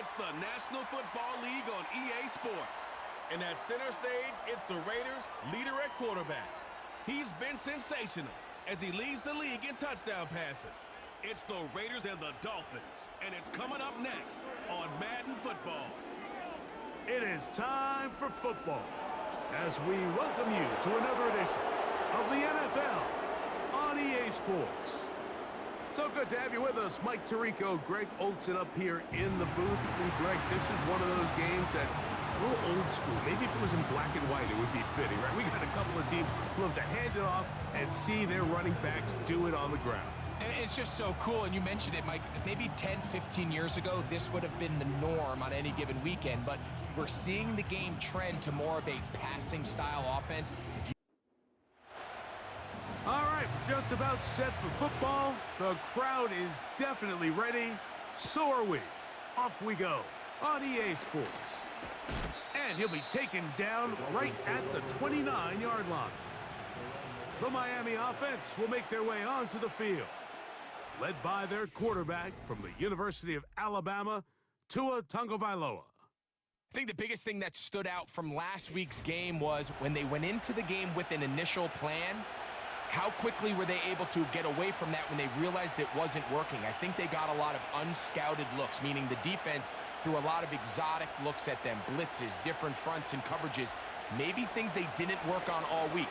It's the National Football League on EA Sports. And at center stage, it's the Raiders' leader at quarterback. He's been sensational as he leads the league in touchdown passes. It's the Raiders and the Dolphins, and it's coming up next on Madden Football. It is time for football as we welcome you to another edition of the NFL on EA Sports. So good to have you with us. Mike Tirico, Greg Olsen up here in the booth. And Greg, this is one of those games that is a little old school. Maybe if it was in black and white, it would be fitting, right? We got a couple of teams who love to hand it off and see their running backs do it on the ground. It's just so cool, and you mentioned it, Mike. Maybe 10, 15 years ago, this would have been the norm on any given weekend, but we're seeing the game trend to more of a passing-style offense. All right, just about set for football. The crowd is definitely ready. So are we. Off we go on EA Sports. And he'll be taken down right at the 29-yard line. The Miami offense will make their way onto the field, led by their quarterback from the University of Alabama, Tua Tagovailoa. I think the biggest thing that stood out from last week's game was when they went into the game with an initial plan, how quickly were they able to get away from that when they realized it wasn't working? I think they got a lot of unscouted looks, meaning the defense threw a lot of exotic looks at them, blitzes, different fronts and coverages, maybe things they didn't work on all week.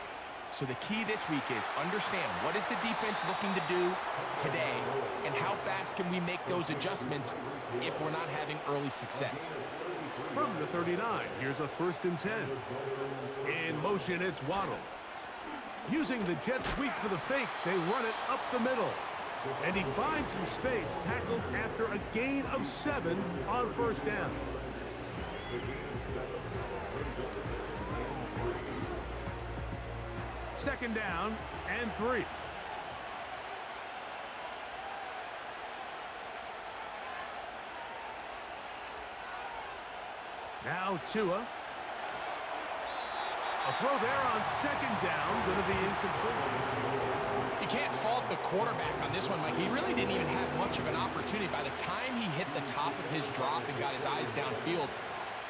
So the key this week is understand what is the defense looking to do today and how fast can we make those adjustments if we're not having early success. From the 39, here's a 1st and 10. In motion, it's Waddle. Using the jet sweep for the fake, they run it up the middle. And he finds some space, tackled after a gain of 7 on 1st down. Second down and 3. Now Tua. A throw there on 2nd down, going to be incomplete. You can't fault the quarterback on this one, Mike. He really didn't even have much of an opportunity. By the time he hit the top of his drop and got his eyes downfield,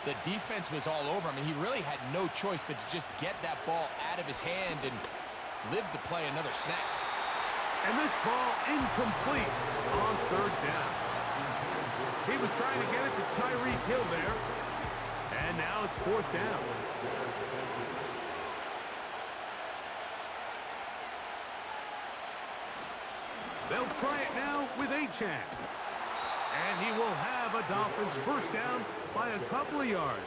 the defense was all over him, and he really had no choice but to just get that ball out of his hand and live to play another snap. And this ball incomplete on 3rd down. He was trying to get it to Tyreek Hill there, and now it's 4th down. They'll try it now with Achane. And he will have a Dolphins 1st down by a couple of yards.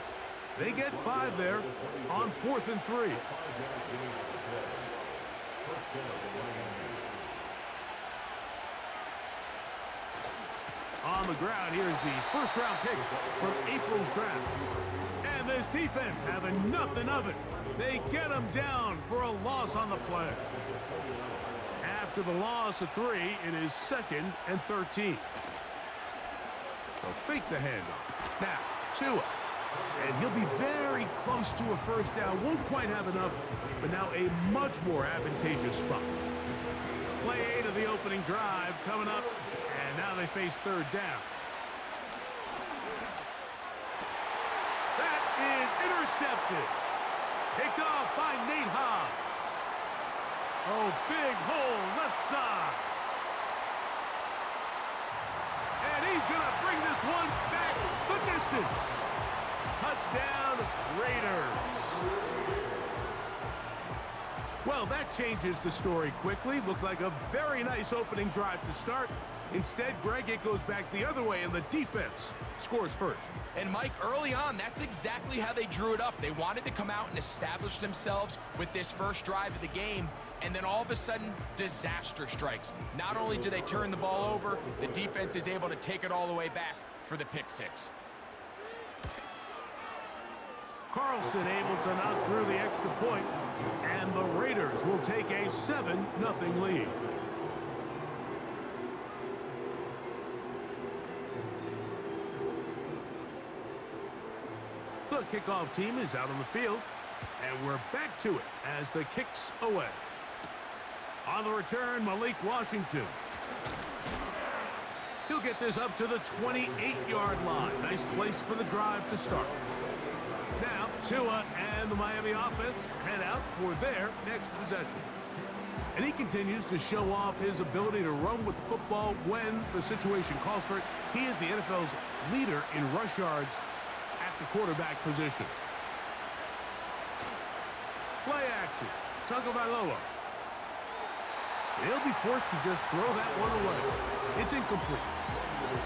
They get 5 there on 4th and 3. On the ground, here's the 1st-round pick from April's draft. And this defense having nothing of it. They get him down for a loss on the play. After the loss of 3, it is 2nd and 13. They'll fake the handoff. Now, Tua. And he'll be very close to a 1st down. Won't quite have enough, but now a much more advantageous spot. Play 8 of the opening drive coming up, and now they face 3rd down. That is intercepted. Picked off by Nate Hobbs. Oh, big hole left side. And he's going to bring this one back the distance. Touchdown, Raiders. Well, that changes the story quickly. Looked like a very nice opening drive to start. Instead, Greg, it goes back the other way, and the defense scores first. And Mike, early on, that's exactly how they drew it up. They wanted to come out and establish themselves with this first drive of the game, and then all of a sudden, disaster strikes. Not only do they turn the ball over, the defense is able to take it all the way back for the pick 6. Carlson able to knock through the extra point, and the Raiders will take a 7-0 lead. The kickoff team is out on the field, and we're back to it as the kick's away. On the return, Malik Washington. He'll get this up to the 28-yard line. Nice place for the drive to start. Now, Tua and the Miami offense head out for their next possession. And he continues to show off his ability to run with the football when the situation calls for it. He is the NFL's leader in rush yards at the quarterback position. Play action. Tagovailoa. He'll be forced to just throw that one away. It's incomplete.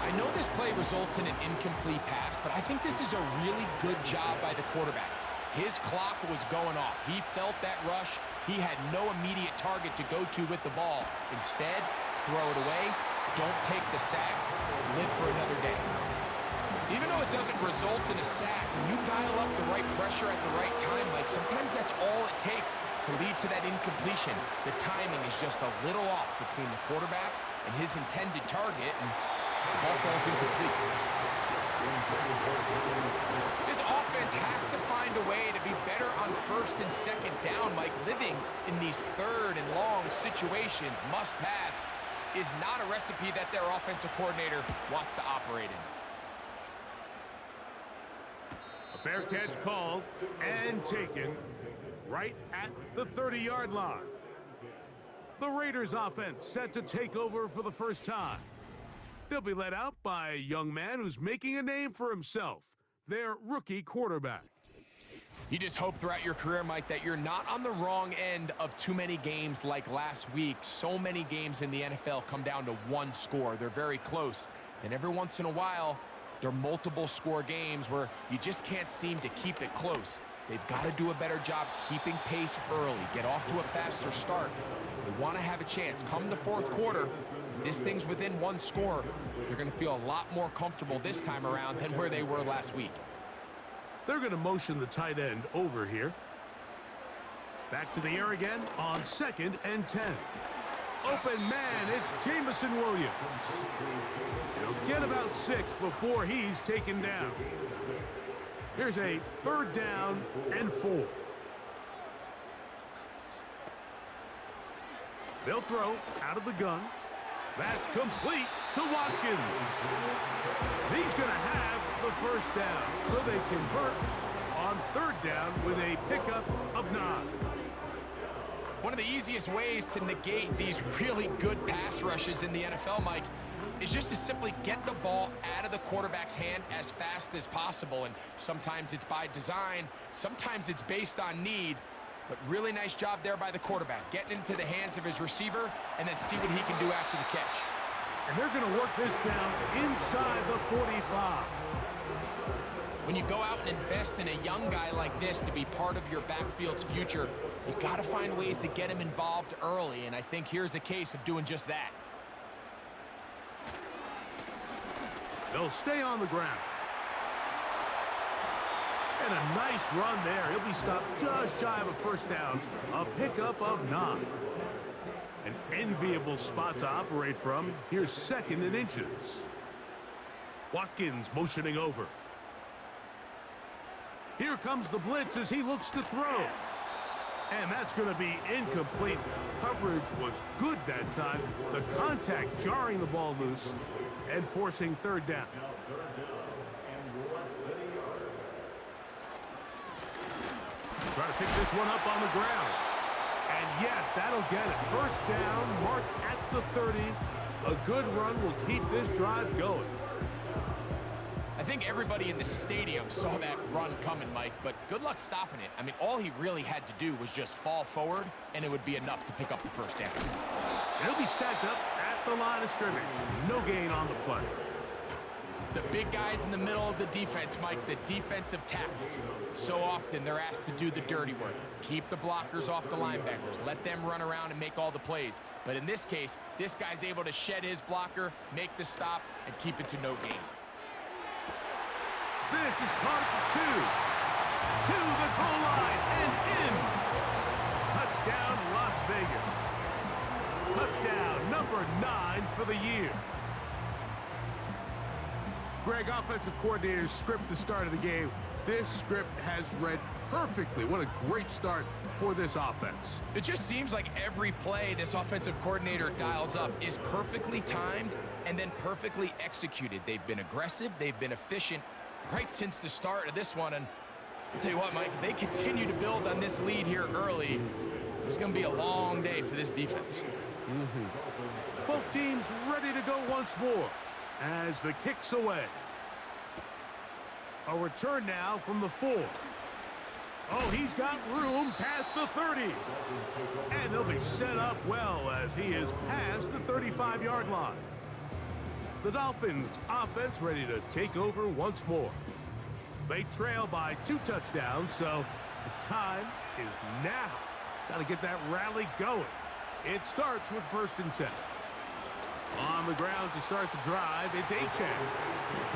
I know this play results in an incomplete pass, but I think this is a really good job by the quarterback. His clock was going off. He felt that rush. He had no immediate target to go to with the ball. Instead, throw it away. Don't take the sack. Live for another day. Even though it doesn't result in a sack, when you dial up the right pressure at the right time, like sometimes that's all it takes to lead to that incompletion. The timing is just a little off between the quarterback and his intended target, and the ball falls incomplete. This offense has to find a way to be better on first and second down. Like living in these third and long situations, must pass, is not a recipe that their offensive coordinator wants to operate in. A fair catch called and taken right at the 30-yard line. The Raiders offense set to take over for the first time. They'll be led out by a young man who's making a name for himself, their rookie quarterback. You just hope throughout your career, Mike, that you're not on the wrong end of too many games like last week. So many games in the NFL come down to one score. They're very close. And every once in a while, there are multiple score games where you just can't seem to keep it close. They've got to do a better job keeping pace early, get off to a faster start. They want to have a chance. Come the fourth quarter, if this thing's within one score, they're going to feel a lot more comfortable this time around than where they were last week. They're going to motion the tight end over here. Back to the air again on 2nd and 10. Open man, it's Jamison Williams. He'll get about 6 before he's taken down. Here's a 3rd down and 4. They'll throw out of the gun. That's complete to Watkins. He's going to have the first down, so they convert on 3rd down with a pickup of 9. One of the easiest ways to negate these really good pass rushes in the NFL, Mike, is just to simply get the ball out of the quarterback's hand as fast as possible. And sometimes it's by design, sometimes it's based on need. But really nice job there by the quarterback, getting into the hands of his receiver and then see what he can do after the catch. And they're going to work this down inside the 45. When you go out and invest in a young guy like this to be part of your backfield's future, you got to find ways to get him involved early, and I think here's a case of doing just that. They'll stay on the ground. And a nice run there. He'll be stopped just shy of a first down. A pickup of 9. An enviable spot to operate from. Here's 2nd and inches. Watkins motioning over. Here comes the blitz as he looks to throw. And that's going to be incomplete. Coverage was good that time. The contact jarring the ball loose and forcing 3rd down. Try to pick this one up on the ground. And yes, that'll get it. First down, marked at the 30. A good run will keep this drive going. I think everybody in the stadium saw that run coming, Mike, but good luck stopping it. I mean, all he really had to do was just fall forward, and it would be enough to pick up the first down. He'll be stacked up at the line of scrimmage. No gain on the play. The big guys in the middle of the defense, Mike, the defensive tackles. So often they're asked to do the dirty work. Keep the blockers off the linebackers. Let them run around and make all the plays. But in this case, this guy's able to shed his blocker, make the stop, and keep it to no gain. This is caught at the 2. To the goal line and in. Touchdown, Las Vegas. Touchdown number 9 for the year. Greg, offensive coordinator's script at the start of the game. This script has read perfectly. What a great start for this offense. It just seems like every play this offensive coordinator dials up is perfectly timed and then perfectly executed. They've been aggressive, they've been efficient right since the start of this one. And I'll tell you what, Mike, if they continue to build on this lead here early, it's going to be a long day for this defense. Both teams ready to go once more as the kick's away. A return now from the 4. Oh, he's got room past the 30. And they'll be set up well as he is past the 35-yard line. The Dolphins offense ready to take over once more. They trail by 2 touchdowns, so the time is now. Got to get that rally going. It starts with 1st and 10. On the ground to start the drive, it's Achane.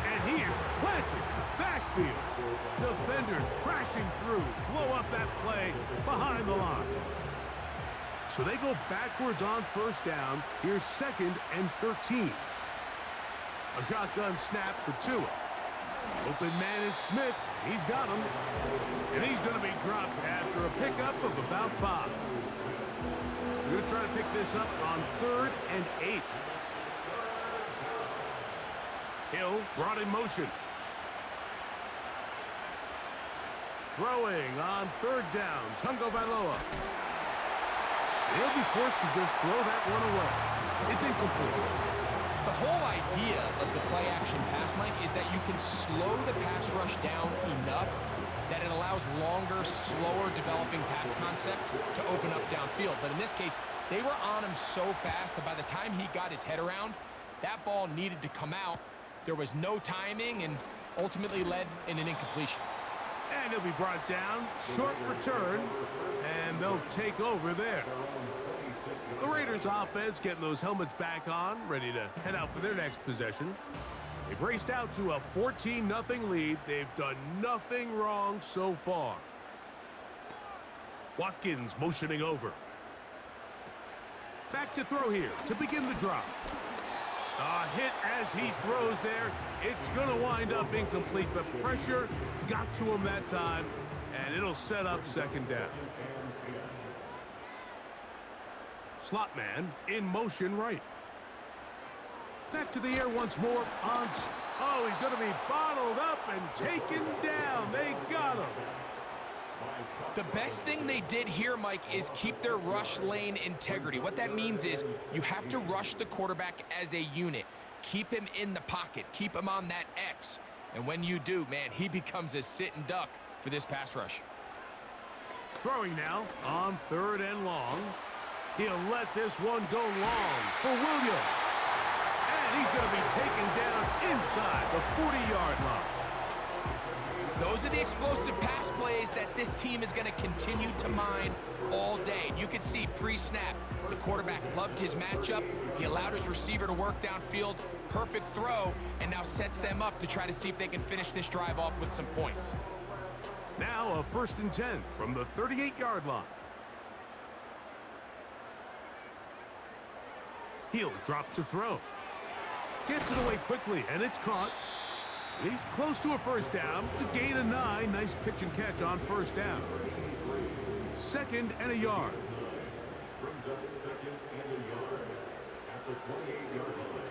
And he is planted in the backfield. Defenders crashing through, blow up that play behind the line. So they go backwards on 1st down. Here's 2nd and 13. A shotgun snap for Tua. Open man is Smith. He's got him. And he's going to be dropped after a pickup of about 5. We're going to try to pick this up on 3rd and 8. Hill brought in motion. Throwing on 3rd down. Tungo Valoa. He'll be forced to just throw that one away. It's incomplete. The whole idea of the play-action pass, Mike, is that you can slow the pass rush down enough that it allows longer, slower developing pass concepts to open up downfield. But in this case, they were on him so fast that by the time he got his head around, that ball needed to come out. There was no timing and ultimately led in an incompletion. And he'll be brought down. Short return. And they'll take over there. The Raiders offense getting those helmets back on, ready to head out for their next possession. They've raced out to a 14-0 lead. They've done nothing wrong so far. Watkins motioning over. Back to throw here to begin the drive. A hit as he throws there. It's going to wind up incomplete. The pressure got to him that time, and it'll set up 2nd down. Slot man in motion right. Back to the air once more. Oh, he's going to be bottled up and taken down. They got him. The best thing they did here, Mike, is keep their rush lane integrity. What that means is you have to rush the quarterback as a unit. Keep him in the pocket. Keep him on that X. And when you do, man, he becomes a sit and duck for this pass rush. Throwing now on 3rd and long. He'll let this one go long for Williams. And he's going to be taken down inside the 40-yard line. Those are the explosive pass plays that this team is going to continue to mine all day. And you can see pre-snap, the quarterback loved his matchup. He allowed his receiver to work downfield. Perfect throw, and now sets them up to try to see if they can finish this drive off with some points. Now a 1st and 10 from the 38-yard line. He'll drop to throw. Gets it away quickly, and it's caught. And he's close to a 1st down to gain a 9. Nice pitch and catch on 1st down. 2nd and a yard. Brings up 2nd and a yard at the 28-yard line.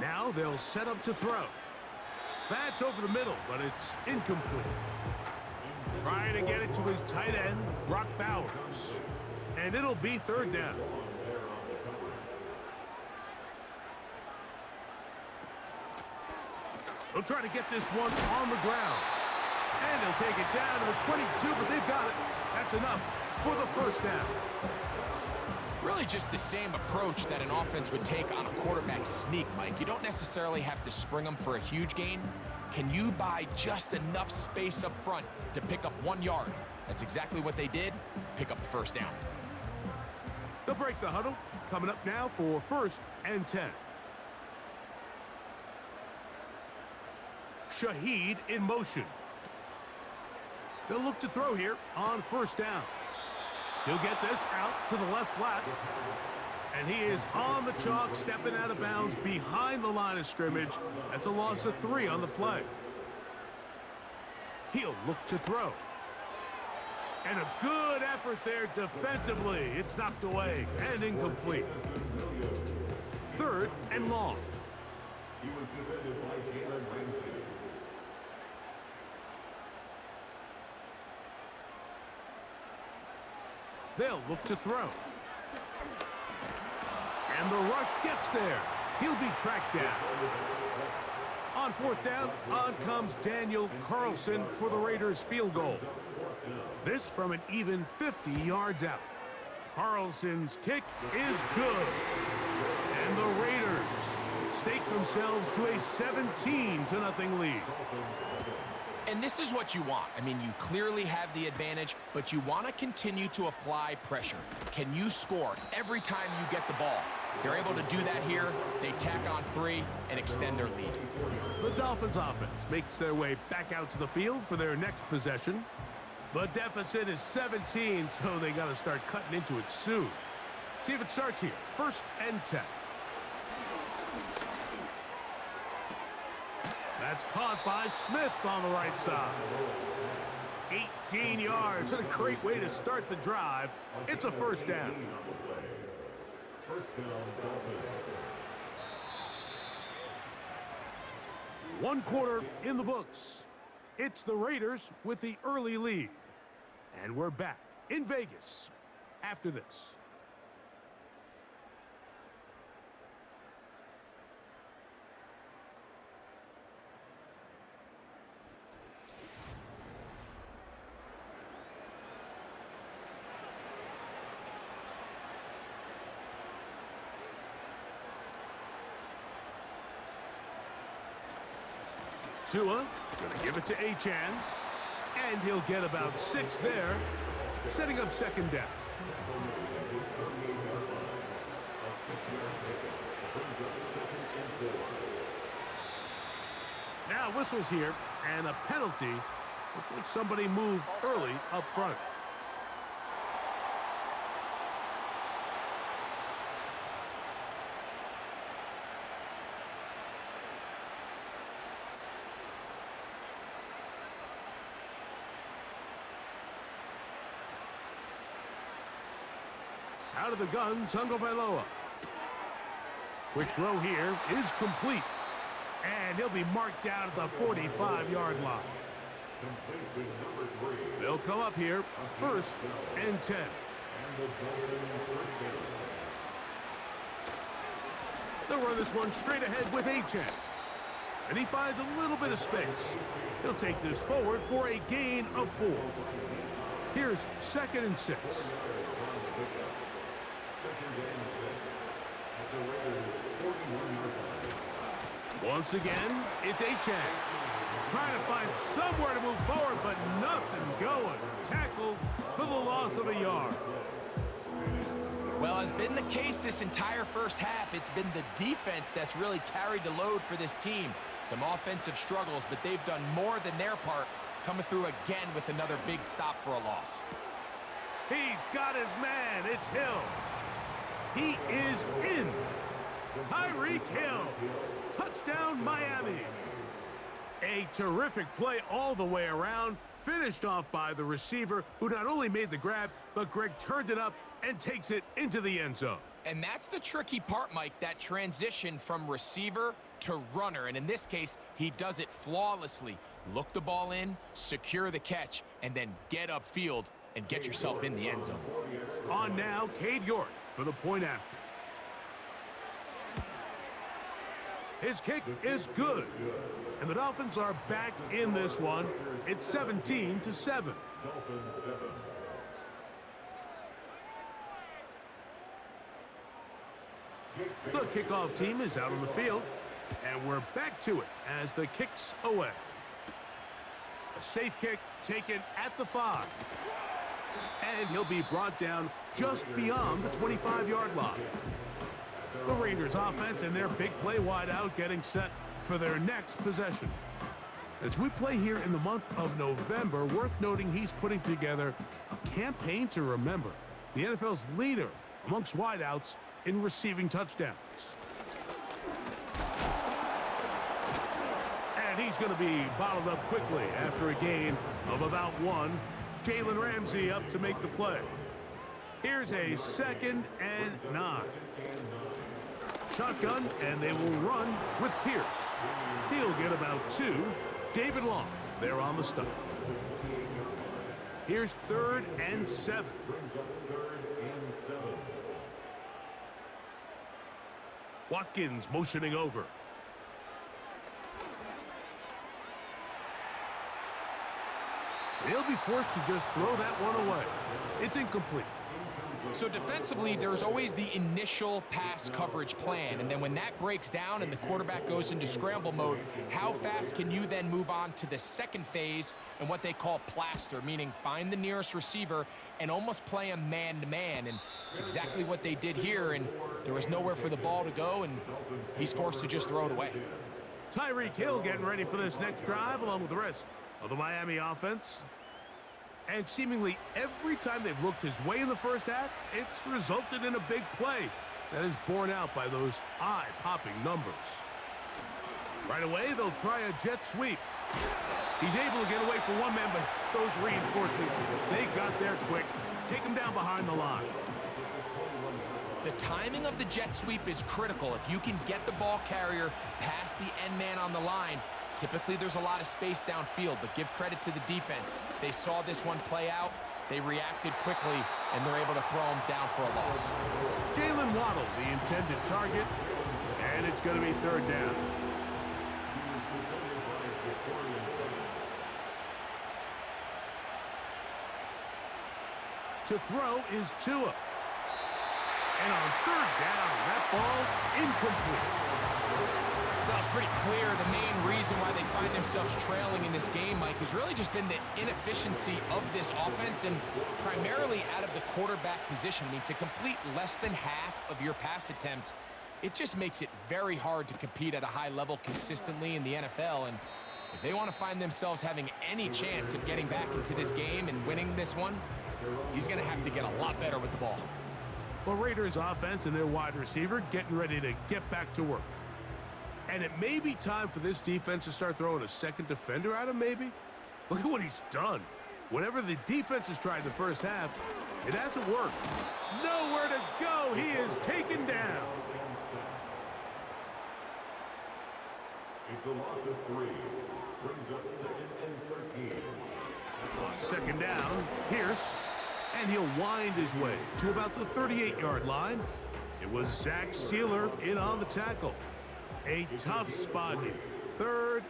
Now they'll set up to throw. That's over the middle, but it's incomplete. Trying to get it to his tight end, Brock Bowers. And it'll be 3rd down. They'll try to get this one on the ground. And they'll take it down to the 22, but they've got it. That's enough for the 1st down. Really just the same approach that an offense would take on a quarterback sneak, Mike. You don't necessarily have to spring them for a huge gain. Can you buy just enough space up front to pick up 1 yard? That's exactly what they did. Pick up the 1st down. They'll break the huddle. Coming up now for 1st and 10. Shahid in motion. They'll look to throw here on 1st down. He'll get this out to the left flat. And he is on the chalk, stepping out of bounds behind the line of scrimmage. That's a loss of 3 on the play. He'll look to throw. And a good effort there defensively. It's knocked away and incomplete. 3rd and long. He was defended by Jalen Ramsey. They'll look to throw. And the rush gets there. He'll be tracked down. On 4th down, on comes Daniel Carlson for the Raiders' field goal. This from an even 50 yards out. Carlson's kick is good. And the Raiders stake themselves to a 17-0 lead. And this is what you want. I mean, you clearly have the advantage, but you want to continue to apply pressure. Can you score every time you get the ball? They're able to do that here. They tack on 3 and extend their lead. The Dolphins offense makes their way back out to the field for their next possession. The deficit is 17, so they got to start cutting into it soon. See if it starts here. 1st and 10. That's caught by Smith on the right side. 18 yards. What a great way to start the drive. It's a 1st down. First down, Dolphins. 1 quarter in the books. It's the Raiders with the early lead. And we're back in Vegas after this. Tua gonna give it to Achane, and he'll get about 6 there, setting up 2nd down. Now whistles here, and a penalty. Looks like somebody moved early up front. Out of the gun, Tagovailoa. Quick throw here is complete. And he'll be marked down at the 45-yard line. They'll come up here, 1st and 10. They'll run this one straight ahead with Achane. And he finds a little bit of space. He'll take this forward for a gain of 4. Here's 2nd and 6. Once again, it's Achane. Trying to find somewhere to move forward, but nothing going. Tackled for the loss of a yard. Well, as been the case this entire first half, it's been the defense that's really carried the load for this team. Some offensive struggles, but they've done more than their part, coming through again with another big stop for a loss. He's got his man. It's Hill. He is in. Tyreek Hill. Touchdown, Miami. A terrific play all the way around, finished off by the receiver, who not only made the grab, but Greg turned it up and takes it into the end zone. And that's the tricky part, Mike, that transition from receiver to runner. And in this case, he does it flawlessly. Look the ball in, secure the catch, and then get upfield and get yourself in the end zone. On now, Cade York for the point after. His kick is good. And the Dolphins are back in this one. It's 17-7. The kickoff team is out on the field. And we're back to it as the kick's away. A safe kick taken at the 5. And he'll be brought down just beyond the 25-yard line. The Raiders offense and their big play wideout getting set for their next possession. As we play here in the month of November, worth noting he's putting together a campaign to remember. The NFL's leader amongst wideouts in receiving touchdowns. And he's going to be bottled up quickly after a gain of about 1. Jalen Ramsey up to make the play. Here's a 2nd and 9. Shotgun, and they will run with Pierce. He'll get about 2. David Long there on the stop. Here's 3rd and 7. Watkins motioning over. He'll be forced to just throw that one away. It's incomplete. So defensively, there's always the initial pass coverage plan, and then when that breaks down and the quarterback goes into scramble mode, how fast can you then move on to the second phase and what they call plaster, meaning find the nearest receiver and almost play him man-to-man, and it's exactly what they did here, and there was nowhere for the ball to go, and he's forced to just throw it away. Tyreek Hill getting ready for this next drive along with the rest of the Miami offense. And seemingly every time they've looked his way in the first half, it's resulted in a big play that is borne out by those eye-popping numbers. Right away, they'll try a jet sweep. He's able to get away from one man, but those reinforcements, they got there quick. Take him down behind the line. The timing of the jet sweep is critical. If you can get the ball carrier past the end man on the line, typically there's a lot of space downfield, but give credit to the defense. They saw this one play out, they reacted quickly, and they're able to throw him down for a loss. Jalen Waddle, the intended target, and it's going to be 3rd down. To throw is Tua. And on 3rd down, that ball incomplete. Well, it's pretty clear the main reason why they find themselves trailing in this game, Mike, has really just been the inefficiency of this offense and primarily out of the quarterback position. I mean, to complete less than half of your pass attempts, it just makes it very hard to compete at a high level consistently in the NFL. And if they want to find themselves having any chance of getting back into this game and winning this one, he's going to have to get a lot better with the ball. Well, Raiders offense and their wide receiver getting ready to get back to work. And it may be time for this defense to start throwing a second defender at him, maybe? Look at what he's done. Whatever the defense has tried the first half, it hasn't worked. Nowhere to go. He is taken down. It's a loss of 3. Brings up 2nd and 13. On 2nd down, Pierce. And he'll wind his way to about the 38-yard line. It was Zach Sealer in on the tackle. A tough spot here. 3rd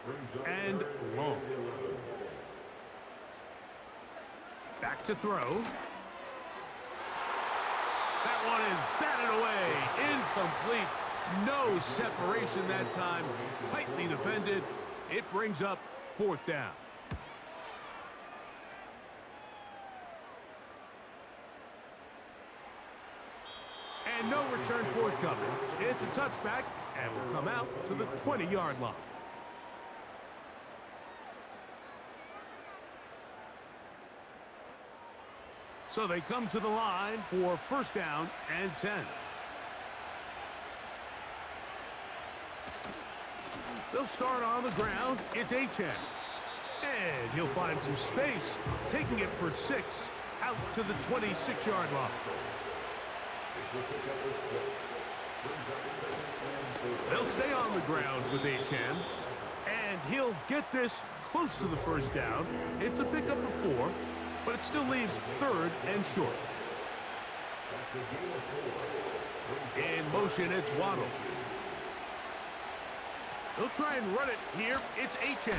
and long. Back to throw. That one is batted away. Incomplete. No separation that time. Tightly defended. It brings up 4th down. And no return forthcoming. It's a touchback and will come out to the 20-yard line. So they come to the line for 1st down and 10. They'll start on the ground. It's Achane. And he'll find some space, taking it for 6 out to the 26-yard line. They'll stay on the ground with Achane, and he'll get this close to the 1st down. It's a pickup of 4, but it still leaves 3rd and short. In motion, it's Waddle. They'll try and run it here. It's Achane.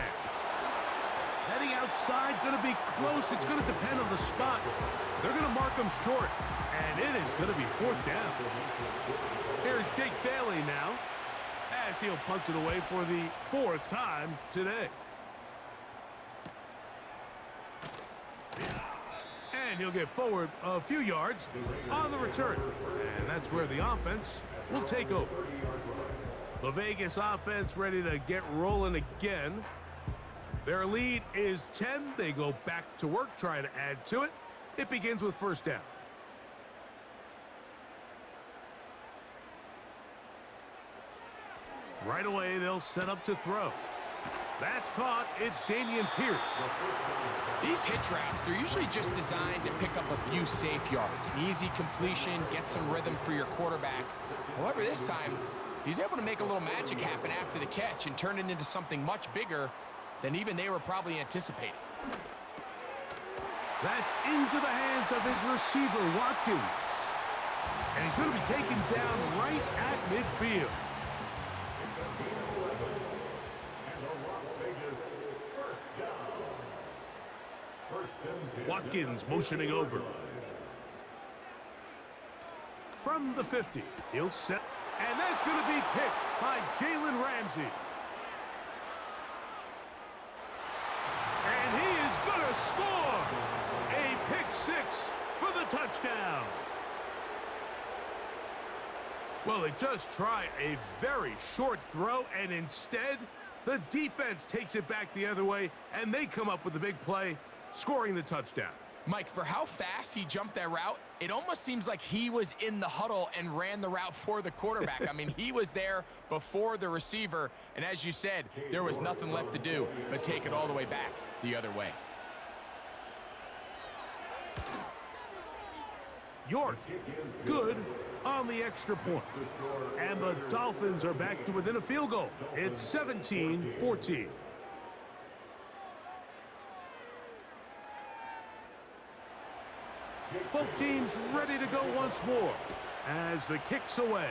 Heading outside, going to be close. It's going to depend on the spot. They're going to mark him short, and it is going to be 4th down. Here's Jake Bailey now, as he'll punch it away for the 4th time today. And he'll get forward a few yards on the return. And that's where the offense will take over. The Vegas offense ready to get rolling again. Their lead is 10. They go back to work, trying to add to it. It begins with 1st down. Right away, they'll set up to throw. That's caught. It's Dameon Pierce. These hitch routes, they're usually just designed to pick up a few safe yards. An easy completion, get some rhythm for your quarterback. However, this time, he's able to make a little magic happen after the catch and turn it into something much bigger than even they were probably anticipating. That's into the hands of his receiver, Watkins. And he's going to be taken down right at midfield. Watkins motioning over. From the 50, he'll set, and that's going to be picked by Jalen Ramsey. And he is going to score a pick six for the touchdown. Well, they just try a very short throw, and instead, the defense takes it back the other way, and they come up with a big play, scoring the touchdown. Mike, for how fast he jumped that route, it almost seems like he was in the huddle and ran the route for the quarterback. I mean, he was there before the receiver, and as you said, there was nothing left to do but take it all the way back the other way. York, good on the extra point. And the Dolphins are back to within a field goal. It's 17-14. Both teams ready to go once more as the kick's away.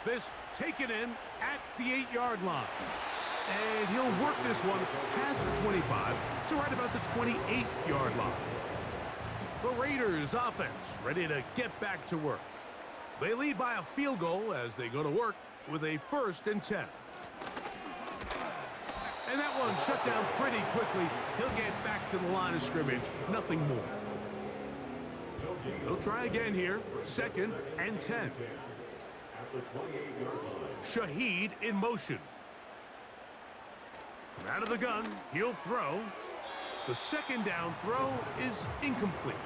This taken in at the 8-yard line. And he'll work this one past the 25 to right about the 28-yard line. The Raiders offense ready to get back to work. They lead by a field goal as they go to work with a 1st and 10. And that one shut down pretty quickly. He'll get back to the line of scrimmage. Nothing more. They'll try again here. 2nd and 10. Shady in motion. From out of the gun, he'll throw. The 2nd down throw is incomplete.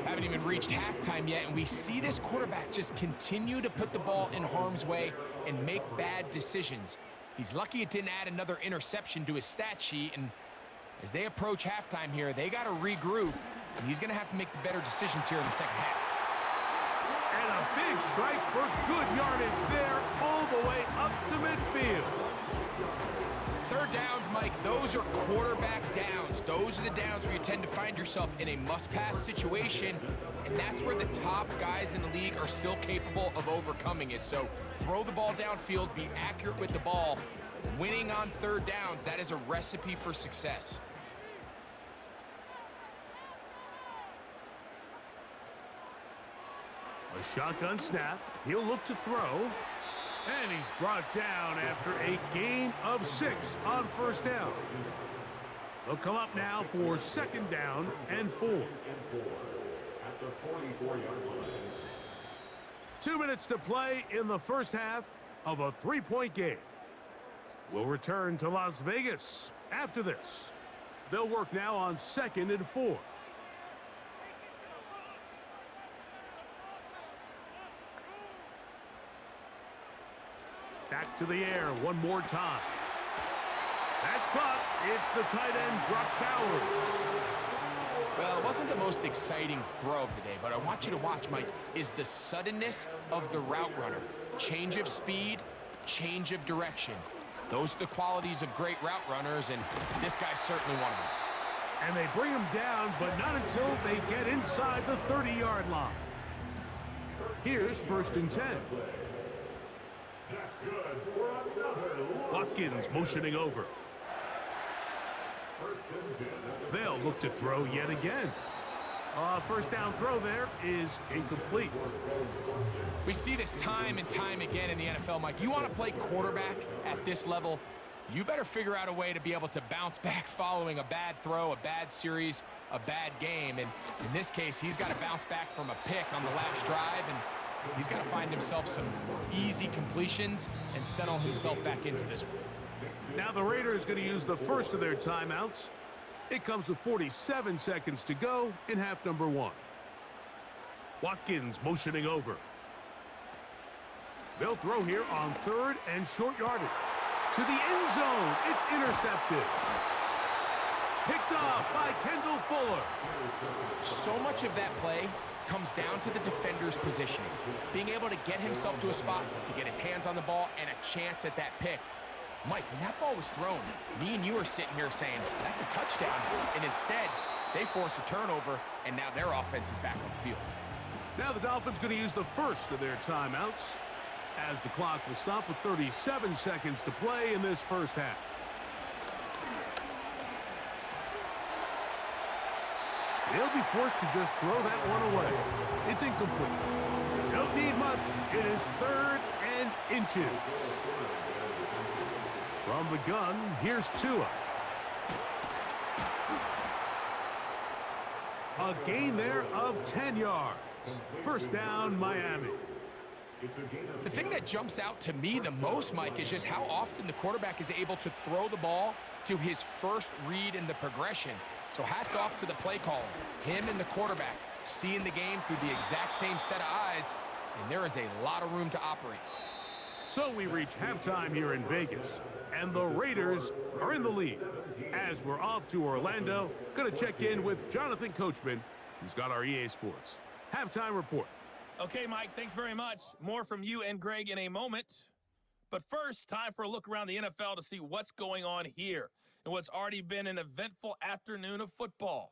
Haven't even reached halftime yet, and we see this quarterback just continue to put the ball in harm's way and make bad decisions. He's lucky it didn't add another interception to his stat sheet, and as they approach halftime here, they got to regroup, and he's going to have to make the better decisions here in the second half. And a big strike for good yardage there all the way up to midfield. 3rd downs, Mike, those are quarterback downs. Those are the downs where you tend to find yourself in a must-pass situation, and that's where the top guys in the league are still capable of overcoming it. So throw the ball downfield, be accurate with the ball. Winning on 3rd downs, that is a recipe for success. A shotgun snap. He'll look to throw. And he's brought down after a gain of 6 on 1st down. They'll come up now for 2nd down and 4. 2 minutes to play in the first half of a 3-point game. We'll return to Las Vegas after this. They'll work now on 2nd and 4. Back to the air one more time. That's caught. It's the tight end, Brock Bowers. Well, it wasn't the most exciting throw of the day, but I want you to watch, Mike, is the suddenness of the route runner. Change of speed, change of direction. Those are the qualities of great route runners, and this guy's certainly one of them. And they bring him down, but not until they get inside the 30-yard line. Here's 1st and 10. Watkins motioning over. They'll look to throw yet again. 1st down throw there is incomplete. We see this time and time again in the NFL, Mike. You want to play quarterback at this level, you better figure out a way to be able to bounce back following a bad throw, a bad series, a bad game. And in this case, he's got to bounce back from a pick on the last drive, and he's got to find himself some easy completions and settle himself back into this one. Now the Raiders going to use the first of their timeouts. It comes with 47 seconds to go in half number 1. Watkins motioning over. They'll throw here on 3rd and short yardage. To the end zone. It's intercepted. Picked off by Kendall Fuller. So much of that play comes down to the defender's positioning. Being able to get himself to a spot to get his hands on the ball and a chance at that pick. Mike, when that ball was thrown, me and you are sitting here saying, that's a touchdown. And instead, they force a turnover, and now their offense is back on the field. Now the Dolphins going to use the first of their timeouts, as the clock will stop with 37 seconds to play in this first half. They'll be forced to just throw that one away. It's incomplete. Don't need much. It is 3rd and inches. From the gun, here's Tua. A gain there of 10 yards. First down, Miami. The thing that jumps out to me the most, Mike, is just how often the quarterback is able to throw the ball to his first read in the progression. So hats off to the play caller. Him and the quarterback seeing the game through the exact same set of eyes, and there is a lot of room to operate. So we reach halftime here in Vegas, and the Raiders are in the lead. As we're off to Orlando, going to check in with Jonathan Coachman, who's got our EA Sports halftime report. Okay, Mike, thanks very much. More from you and Greg in a moment. But first, time for a look around the NFL to see what's going on here and what's already been an eventful afternoon of football.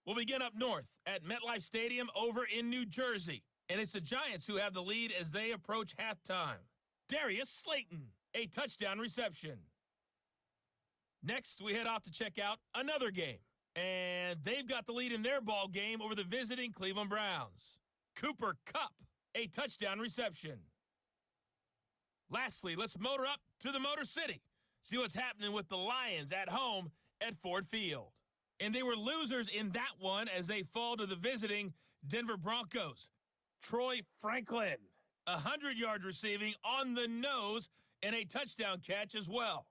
We'll begin up north at MetLife Stadium over in New Jersey. And it's the Giants who have the lead as they approach halftime. Darius Slayton, a touchdown reception. Next, we head off to check out another game. And they've got the lead in their ball game over the visiting Cleveland Browns. Cooper Kupp, a touchdown reception. Lastly, let's motor up to the Motor City. See what's happening with the Lions at home at Ford Field. And they were losers in that one as they fall to the visiting Denver Broncos. Troy Franklin, 100 yards receiving on the nose and a touchdown catch as well.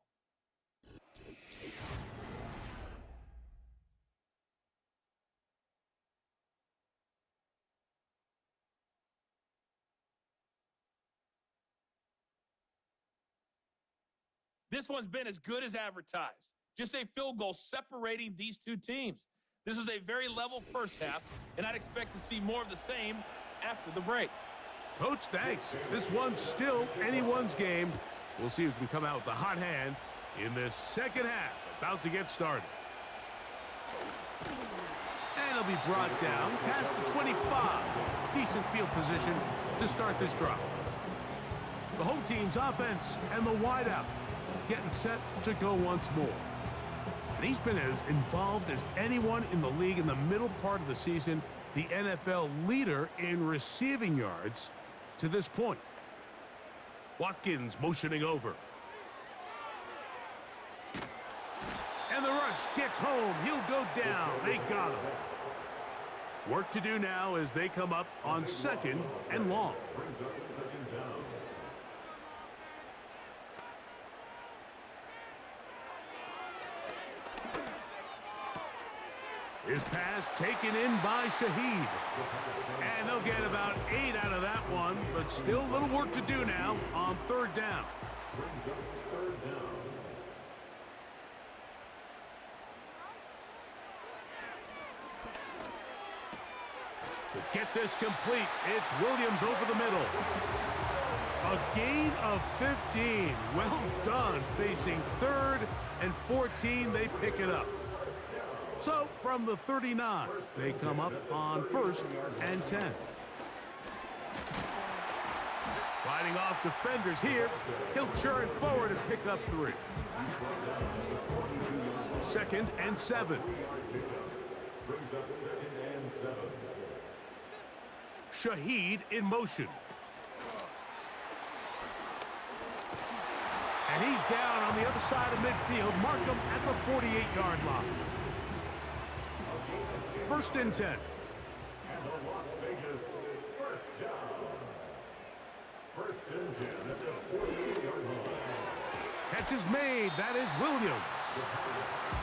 This one's been as good as advertised. Just a field goal separating these two teams. This is a very level first half, and I'd expect to see more of the same after the break. Coach, thanks. This one's still anyone's game. We'll see who can come out with the hot hand in this second half. About to get started. And it'll be brought down past the 25. Decent field position to start this drive. The home team's offense and the wideout getting set to go once more. And he's been as involved as anyone in the league in the middle part of the season, the NFL leader in receiving yards to this point. Watkins motioning over. And the rush gets home. He'll go down. They got him. Work to do now as they come up on 2nd and long. His pass taken in by Shady. And they'll get about 8 out of that one, but still a little work to do now on 3rd down. To get this complete, it's Williams over the middle. A gain of 15. Well done. Facing 3rd and 14, they pick it up. So, from the 39, they come up on 1st and 10. Fighting off defenders here. He'll churn forward and pick up 3. 2nd and 7. Shahid in motion. And he's down on the other side of midfield. Mark him at the 48-yard line. 1st and 10. And the Las Vegas first down. 1st and 10 at the 48-yard line. Catch is made. That is Williams.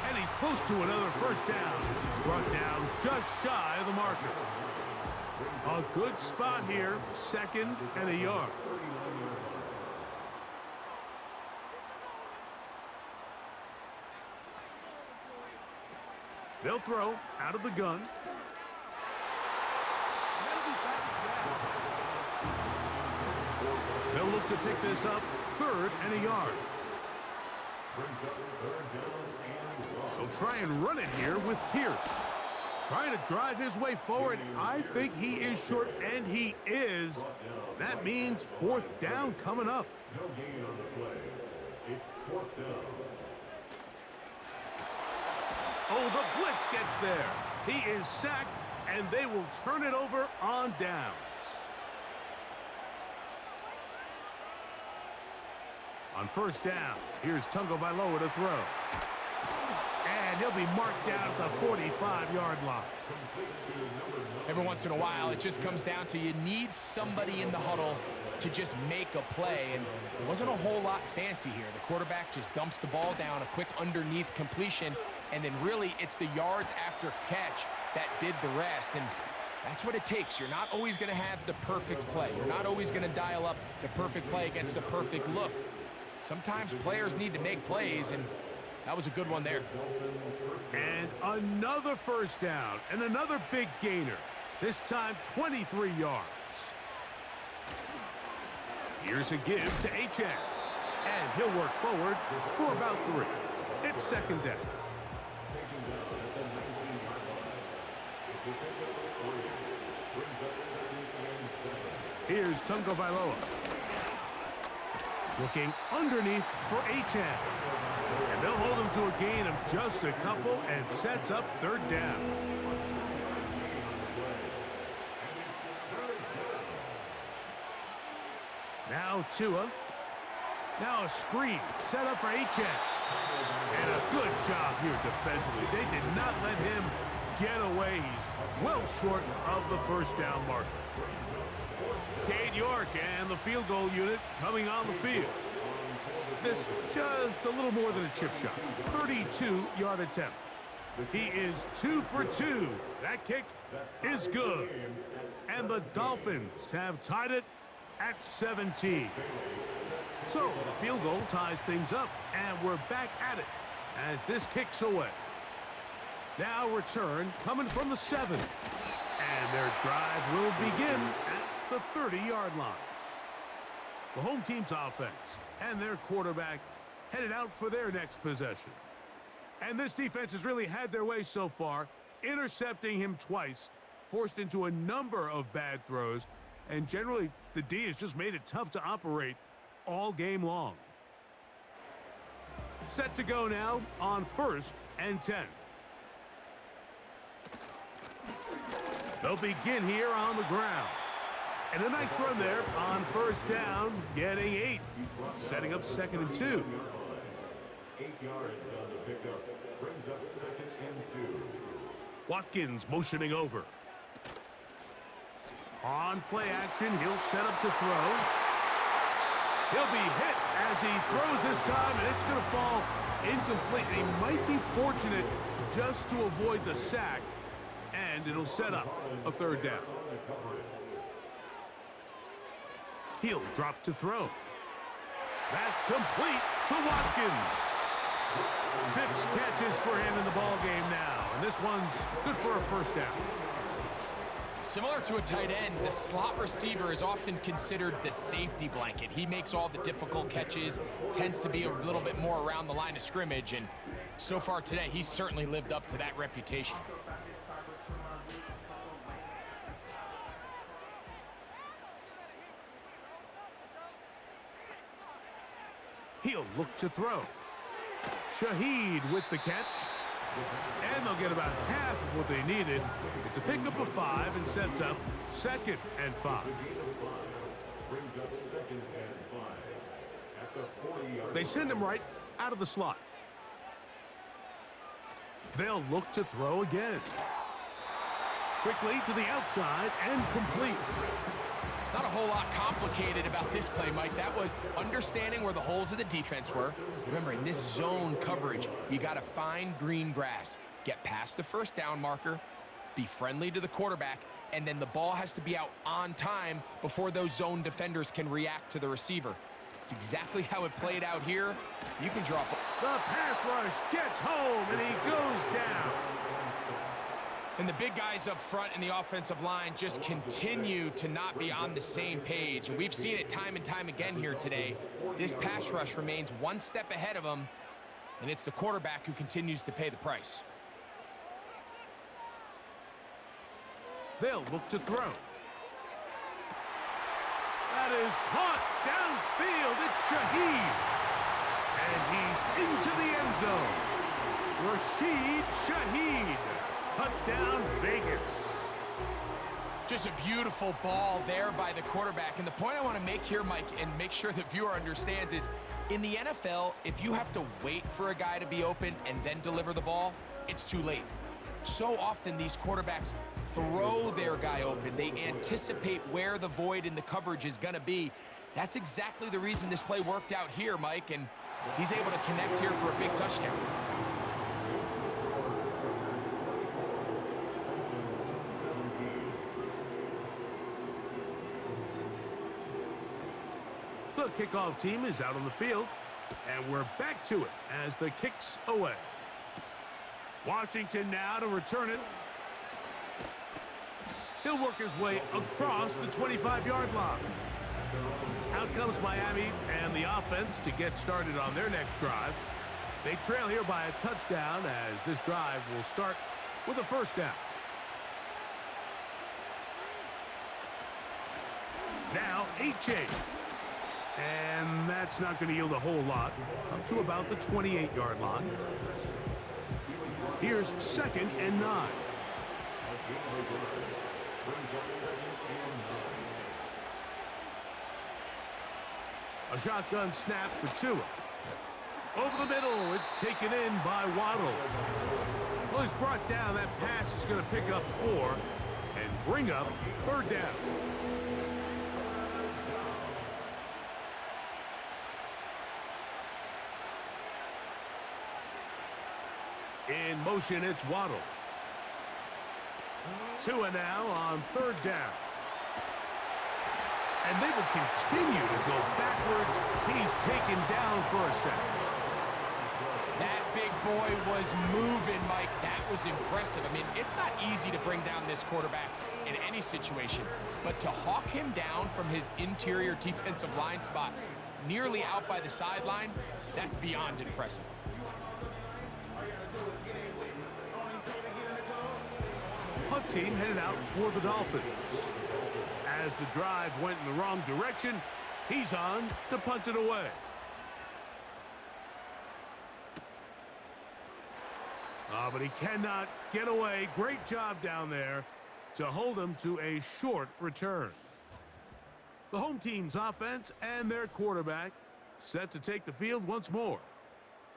And he's close to another first down. He's brought down just shy of the marker. A good spot here. 2nd and a yard. They'll throw out of the gun. They'll look to pick this up, 3rd and a yard. They'll try and run it here with Pierce. Trying to drive his way forward. I think he is short, and he is. That means 4th down coming up. No gain on the play. It's 4th down. Oh, the blitz gets there. He is sacked, and they will turn it over on downs. On 1st down, here's Tagovailoa to throw. And he'll be marked down at the 45-yard line. Every once in a while, it just comes down to you need somebody in the huddle to just make a play, and it wasn't a whole lot fancy here. The quarterback just dumps the ball down, a quick underneath completion, and then really it's the yards after catch that did the rest, and that's what it takes. You're not always going to have the perfect play. You're not always going to dial up the perfect play against the perfect look. Sometimes players need to make plays, and that was a good one there. And another 1st down, and another big gainer. This time 23 yards. Here's a give to Achane. And he'll work forward for about 3. It's 2nd down. Here's Tagovailoa. Looking underneath for Achane. And they'll hold him to a gain of just a couple and sets up 3rd down. Now Tua. Now a screen set up for Achane. And a good job here defensively. They did not let him get away. He's well short of the 1st down marker. Cade York and the field goal unit coming on the field. This just a little more than a chip shot. 32-yard attempt. He is 2 for 2. That kick is good. And the Dolphins have tied it at 17. So the field goal ties things up, and we're back at it as this kicks away. Now return coming from the 7. And their drive will begin at the 30-yard line. The home team's offense and their quarterback headed out for their next possession. And this defense has really had their way so far, intercepting him twice, forced into a number of bad throws, and generally the D has just made it tough to operate all game long. Set to go now on 1st and 10. They'll begin here on the ground. And a nice run there on 1st down, getting 8. Setting up 2nd and 2. 8 yards on the pickup. Brings up 2nd and 2. Watkins motioning over. On play action, he'll set up to throw. He'll be hit as he throws this time, and it's going to fall incomplete. He might be fortunate just to avoid the sack, and it'll set up a 3rd down. He'll drop to throw. That's complete to Watkins. 6 catches for him in the ball game now, and this one's good for a 1st down. Similar to a tight end, the slot receiver is often considered the safety blanket. He makes all the difficult catches, tends to be a little bit more around the line of scrimmage, and so far today, he's certainly lived up to that reputation. He'll look to throw. Shahid with the catch. And they'll get about half of what they needed. It's a pickup of 5 and sets up 2nd and 5. Brings up 2nd and 5. At the 40-yard They send him right out of the slot. They'll look to throw again. Quickly to the outside and complete. Not a whole lot complicated about this play, Mike. That was understanding where the holes of the defense were. Remember, in this zone coverage, you got to find green grass. Get past the 1st down marker, be friendly to the quarterback, and then the ball has to be out on time before those zone defenders can react to the receiver. It's exactly how it played out here. You can drop. The pass rush gets home, and he goes down. And the big guys up front in the offensive line just continue to not be on the same page. And we've seen it time and time again here today. This pass rush remains one step ahead of them, and it's the quarterback who continues to pay the price. They'll look to throw. That is caught downfield. It's Shaheed. And he's into the end zone. Rashid Shaheed. Touchdown, Vegas. Just a beautiful ball there by the quarterback. And the point I want to make here, Mike, and make sure the viewer understands is, in the NFL, if you have to wait for a guy to be open and then deliver the ball, it's too late. So often these quarterbacks throw their guy open. They anticipate where the void in the coverage is going to be. That's exactly the reason this play worked out here, Mike, and he's able to connect here for a big touchdown. The kickoff team is out on the field, and we're back to it as the kick's away. Washington now to return it. He'll work his way across the 25-yard line. Out comes Miami and the offense to get started on their next drive. They trail here by a touchdown as this drive will start with a first down. Now, H.A. And that's not going to yield a whole lot, up to about the 28-yard line. Here's 2nd and 9. A shotgun snap for Tua. Over the middle, it's taken in by Waddle. Well, he's brought down. That pass is going to pick up 4 and bring up 3rd down. In motion, it's Waddle. Tua now on 3rd down. And they will continue to go backwards. He's taken down for a sack. That big boy was moving, Mike. That was impressive. I mean, it's not easy to bring down this quarterback in any situation, but to hawk him down from his interior defensive line spot nearly out by the sideline, that's beyond impressive. Punt team headed out for the Dolphins. As the drive went in the wrong direction, he's on to punt it away. But he cannot get away. Great job down there to hold him to a short return. The home team's offense and their quarterback set to take the field once more.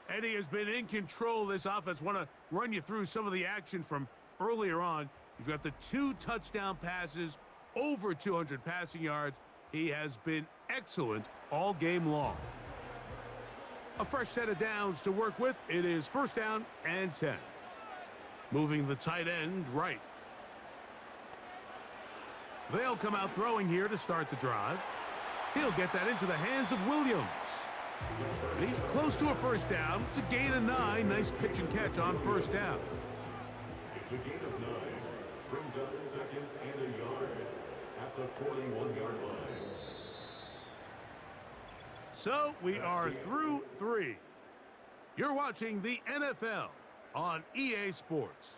Eddie has been in control of this offense. Want to run you through some of the action from earlier on. You've got the 2 touchdown passes, over 200 passing yards. He has been excellent all game long. A fresh set of downs to work with. It is 1st down and 10. Moving the tight end right. They'll come out throwing here to start the drive. He'll get that into the hands of Williams. He's close to a 1st down to gain a 9. Nice pitch and catch on 1st down. It's a gain of 9. Brings up 2nd and a yard at the 41-yard line. So we are through 3. You're watching the NFL on EA Sports.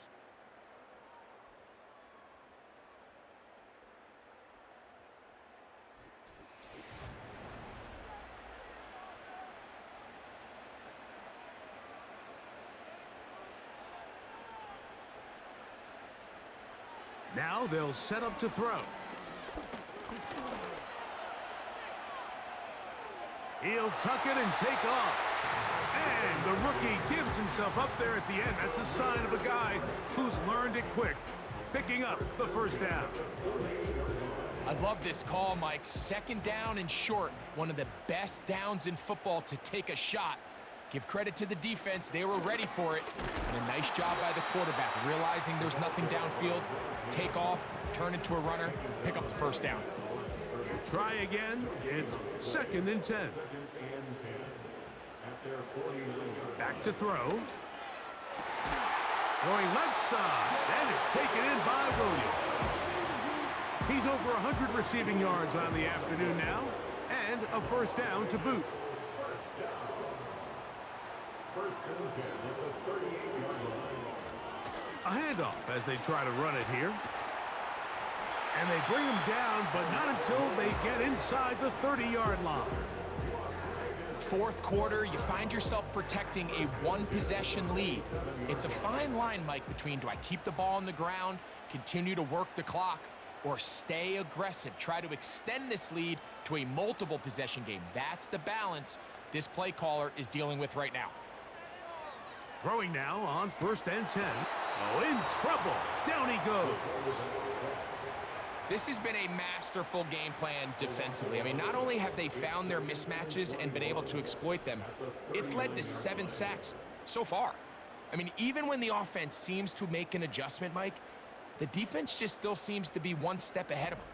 Now they'll set up to throw. He'll tuck it and take off. And the rookie gives himself up there at the end. That's a sign of a guy who's learned it quick, picking up the 1st down. I love this call, Mike. 2nd down and short. One of the best downs in football to take a shot. Give credit to the defense. They were ready for it. And a nice job by the quarterback, realizing there's nothing downfield. Take off, turn into a runner, pick up the 1st down. Try again. It's 2nd and 10. Back to throw. Throwing left side, and it's taken in by Williams. He's over 100 receiving yards on the afternoon now, and a first down to boot. First and 10 at the 38-yard line. A handoff as they try to run it here. And they bring him down, but not until they get inside the 30-yard line. Fourth quarter, you find yourself protecting a one-possession lead. It's a fine line, Mike, between do I keep the ball on the ground, continue to work the clock, or stay aggressive, try to extend this lead to a multiple possession game. That's the balance this play caller is dealing with right now. Throwing now on first and 10. Oh, in trouble. Down he goes. This has been a masterful game plan defensively. I mean, not only have they found their mismatches and been able to exploit them, it's led to 7 sacks so far. I mean, even when the offense seems to make an adjustment, Mike, the defense just still seems to be one step ahead of them.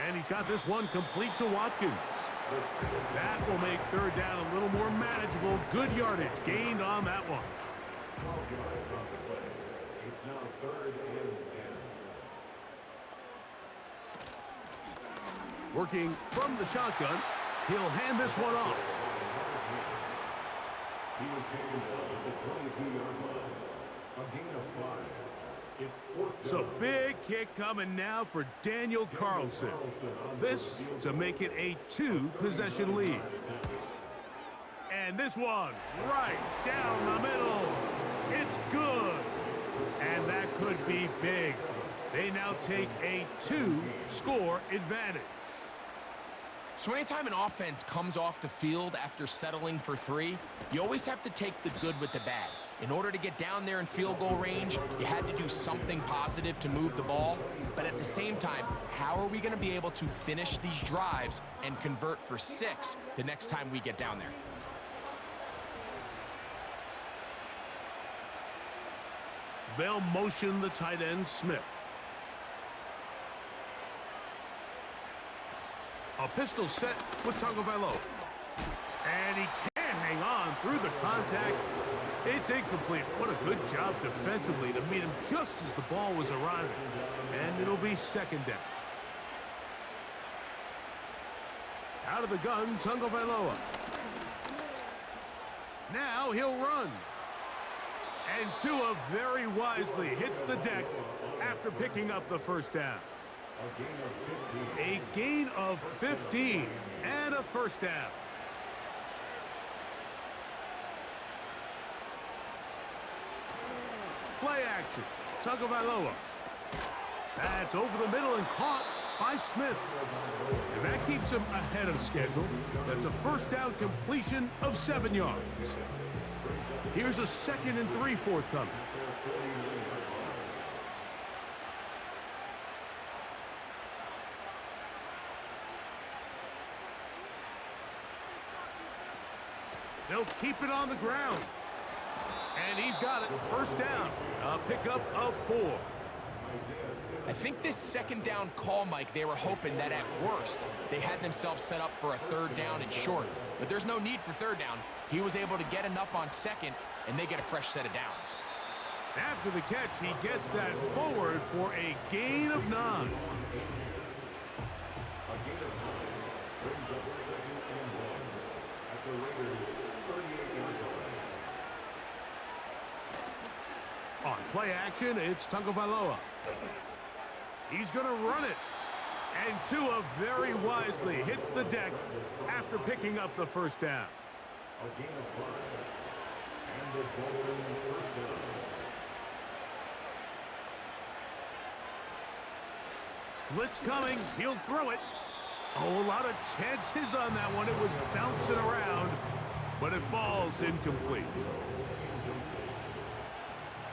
And he's got this one complete to Watkins. That will make third down a little more manageable. Good yardage gained on that one. 12 yards on the play. It's now third and 10. Working from the shotgun, he'll hand this one off. He was taken down at the 22-yard line. A gain of 5. It's fourth down. So big kick coming now for Daniel Carlson. This to make it a 2-possession lead. And this one right down the middle. It's good. And that could be big. They now take a 2-score advantage. So anytime an offense comes off the field after settling for 3, you always have to take the good with the bad. In order to get down there in field goal range, you had to do something positive to move the ball. But at the same time, how are we going to be able to finish these drives and convert for 6 the next time we get down there? They'll motion the tight end, Smith. A pistol set with Tagovailoa. And he can't hang on through the contact. It's incomplete. What a good job defensively to meet him just as the ball was arriving. And it'll be second down. Out of the gun, Tagovailoa. Now he'll run. And Tua very wisely hits the deck after picking up the first down. A gain of 15 and a first down. Play action. Tagovailoa. That's over the middle and caught by Smith. And that keeps him ahead of schedule. That's a first down completion of 7 yards. Here's a 2nd and 3 forthcoming. They'll keep it on the ground. And he's got it. First down. A pickup of 4. I think this second down call, Mike, they were hoping that at worst, they had themselves set up for a third down and short. But there's no need for third down. He was able to get enough on second, and they get a fresh set of downs. After the catch, he gets that forward for a gain of 9. Brings up 2nd and 1 at the Raiders' 38-yard line. On play action, it's Tagovailoa. He's going to run it. And Tua very wisely hits the deck after picking up the first down. A gain of 5. And the following first down. Blitz coming. He'll throw it. Oh, a lot of chances on that one. It was bouncing around, but it falls incomplete.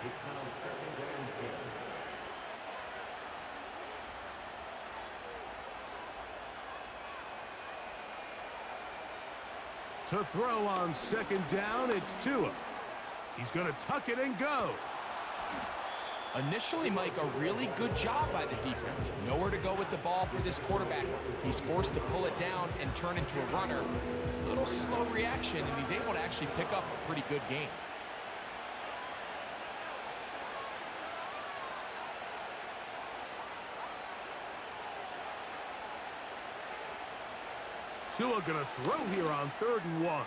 It's now 2nd and 10. To throw on second down, it's Tua. He's going to tuck it and go. Initially, Mike, a really good job by the defense. Nowhere to go with the ball for this quarterback. He's forced to pull it down and turn into a runner. A little slow reaction, and he's able to actually pick up a pretty good game. Tua gonna throw here on 3rd and 1.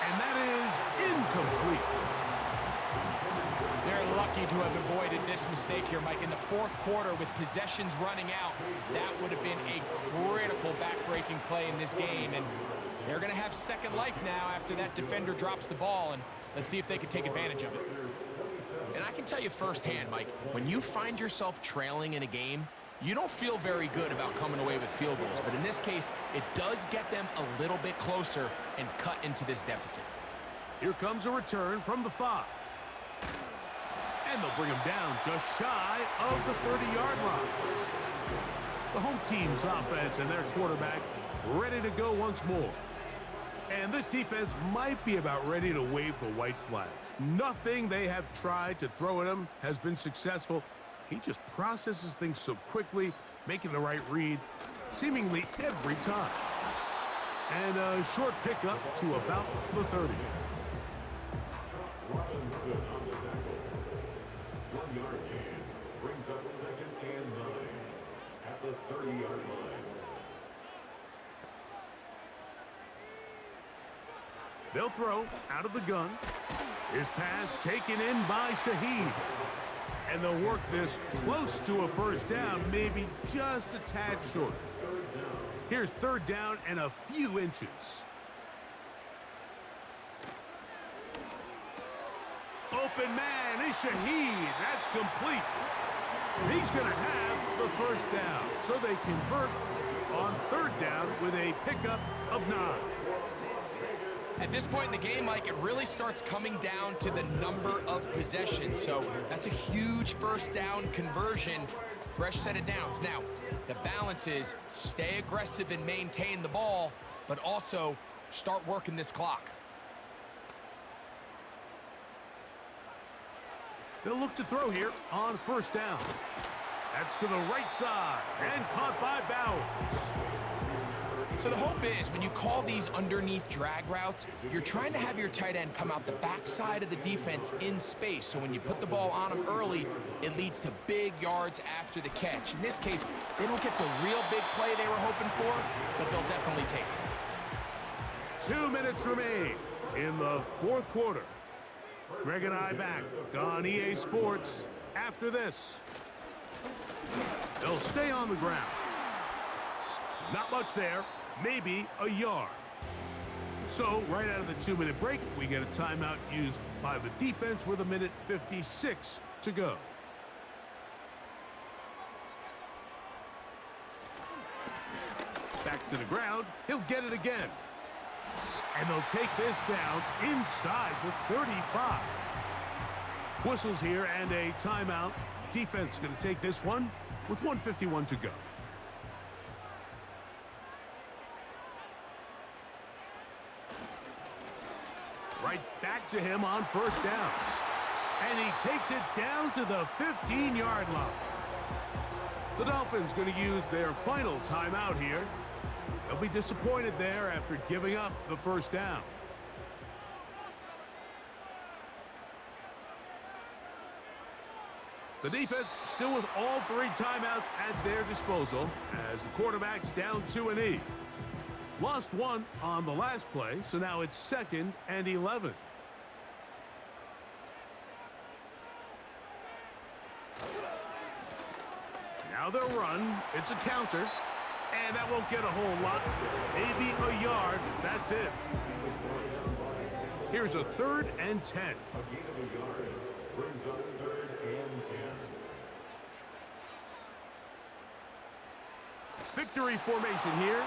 And that is incomplete. They're lucky to have avoided this mistake here, Mike. In the 4th quarter, with possessions running out, that would have been a critical back-breaking play in this game. And they're going to have second life now after that defender drops the ball. And let's see if they can take advantage of it. And I can tell you firsthand, Mike, when you find yourself trailing in a game, you don't feel very good about coming away with field goals. But in this case, it does get them a little bit closer and cut into this deficit. Here comes a return from the 5. And they'll bring him down just shy of the 30-yard line. The home team's offense and their quarterback ready to go once more. And this defense might be about ready to wave the white flag. Nothing they have tried to throw at him has been successful. He just processes things so quickly, making the right read seemingly every time. And a short pickup to about the 30. Robinson on the tackle. 1-yard gain brings up 2nd and 9 at the 30-yard line. They'll throw out of the gun. His pass taken in by Shady. And they'll work this close to a 1st down, maybe just a tad short. Here's 3rd down and a few inches. Open man is Shady. That's complete. He's going to have the 1st down. So they convert on 3rd down with a pickup of 9. At this point in the game, Mike, it really starts coming down to the number of possessions. So that's a huge 1st down conversion. Fresh set of downs. Now, the balance is stay aggressive and maintain the ball, but also start working this clock. They'll look to throw here on 1st down. That's to the right side and caught by Bowers. So the hope is when you call these underneath drag routes, you're trying to have your tight end come out the backside of the defense in space. So when you put the ball on him early, it leads to big yards after the catch. In this case, they don't get the real big play they were hoping for, but they'll definitely take it. 2 minutes remain in the 4th quarter. Greg and I back on EA Sports after this. They'll stay on the ground. Not much there. Maybe a yard. So, right out of the 2-minute break, we get a timeout used by the defense with 1:56 to go. Back to the ground. He'll get it again. And they'll take this down inside the 35. Whistles here and a timeout. Defense going to take this one with 1:51 to go. Right back to him on 1st down. And he takes it down to the 15-yard line. The Dolphins going to use their final timeout here. They'll be disappointed there after giving up the 1st down. The defense still with all 3 timeouts at their disposal as the quarterback's down 2-E. Lost 1 on the last play, so now it's 2nd and 11. Now they'll run. It's a counter. And that won't get a whole lot. Maybe a yard. That's it. Here's a 3rd and 10. A gain of a yard brings up 3rd and 10. Victory formation here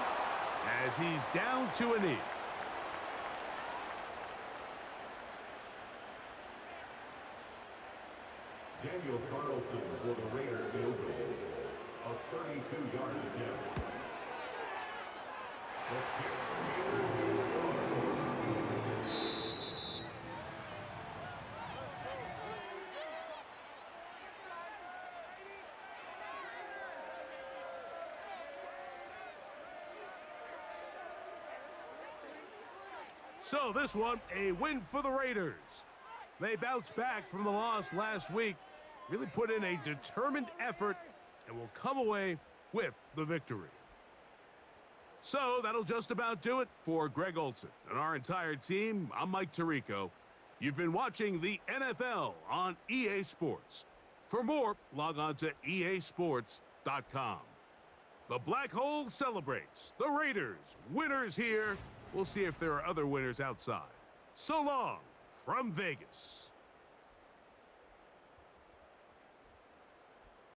as he's down 2-E. Daniel Carlson for the Raiders field goal. A 32-yard attempt. So this one, a win for the Raiders. They bounced back from the loss last week, really put in a determined effort, and will come away with the victory. So that'll just about do it for Greg Olson and our entire team. I'm Mike Tirico. You've been watching the NFL on EA Sports. For more, log on to easports.com. The Black Hole celebrates. The Raiders, winners here. We'll see if there are other winners outside. So long from Vegas.